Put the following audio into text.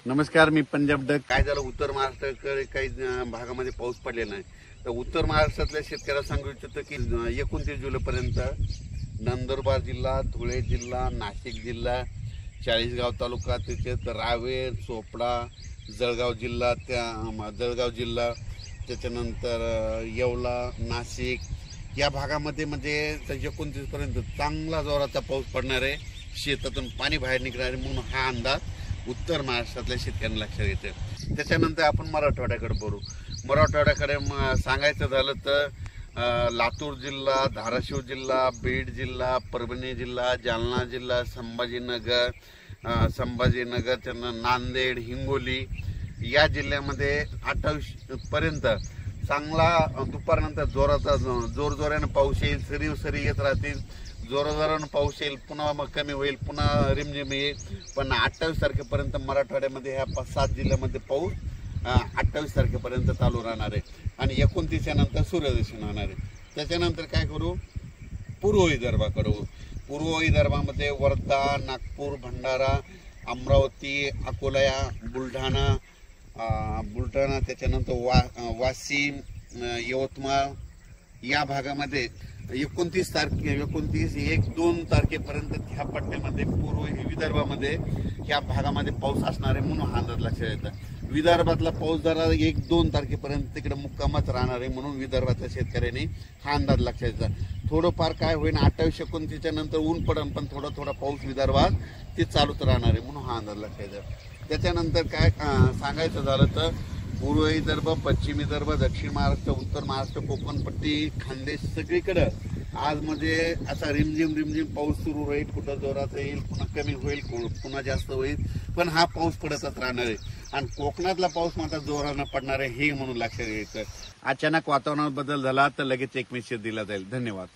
नमस्कार, मी पंजाब डक. काय झालं, उत्तर महाराष्ट्राकडे काही भागामध्ये पाऊस पडलेला नाही. तर उत्तर महाराष्ट्रातल्या शेतकऱ्याला सांगू इच्छितो की 29 जुलैपर्यंत नंदुरबार जिल्हा, धुळे जिल्हा, नाशिक जिल्हा, चाळीसगाव तालुका, त्याच्यात रावेर, चोपडा, जळगाव जिल्हा, त्याच्यानंतर येवला, नाशिक या भागामध्ये म्हणजे 29 पर्यंत चांगला जोराचा पाऊस पडणार आहे. शेतातून पाणी बाहेर निघणार आहे म्हणून हा अंदाज उत्तर महाराष्ट्रातल्या शेतकऱ्यांना लक्षात येते. त्याच्यानंतर आपण मराठवाड्याकडे बोलू. मराठवाड्याकडे सांगायचं झालं तर लातूर जिल्हा, धाराशिव जिल्हा, बीड जिल्हा, परभणी जिल्हा, जालना जिल्हा, संभाजीनगर, त्यांना नांदेड, हिंगोली या जिल्ह्यामध्ये 28 पर्यंत चांगला दुपारनंतर जोरानं पाऊस येईल. सरी येत राहतील. जोरानं पाऊस येईल, पुन्हा मग कमी होईल, पुन्हा रिमझिम येईल. पण 28 तारखेपर्यंत मराठवाड्यामध्ये ह्या 5-7 जिल्ह्यामध्ये पाऊस 28 तारखेपर्यंत चालू राहणार आहे आणि 29 नंतर सूर्यदर्शन होणार आहे. त्याच्यानंतर काय करू, पूर्व विदर्भाकडे. पूर्व विदर्भामध्ये वर्धा, नागपूर, भंडारा, अमरावती, अकोला, बुलढाणा, त्याच्यानंतर वाशिम, यवतमाळ या भागामध्ये 29 1-2 तारखेपर्यंत ह्या पट्ट्यामध्ये पूर्व विदर्भामध्ये ह्या भागामध्ये पाऊस असणार आहे म्हणून हा अंदाज लक्षात येतं. विदर्भातला पाऊस जरा 1-2 तारखेपर्यंत तिकडे मुक्कामच राहणार आहे म्हणून विदर्भाच्या शेतकऱ्यांनी हा अंदाज लक्षात येतात. थोडंफार काय होईल, 28-29 नंतर ऊन पडेल, पण थोडा पाऊस विदर्भात ते चालूच राहणार आहे म्हणून हा अंदाज लक्षात येतात. त्याच्यानंतर काय सांगायचं झालं तर पूर्व विदर्भ, पश्चिम विदर्भ, दक्षिण महाराष्ट्र, उत्तर महाराष्ट्र, कोकणपट्टी, खानदेश सगळीकडं आज म्हणजे असा रिमझिम पाऊस सुरू राहील. कुठं जोरात येईल, पुन्हा कमी होईल, पुन्हा जास्त होईल, पण हा पाऊस पडतच राहणार आहे. आणि कोकणातला पाऊस मात्र जोरानं पडणार आहे हे म्हणून लक्षात घ्यायचं. अचानक वातावरणात बदल झाला तर लगेच एक मेसेज दिला जाईल. धन्यवाद.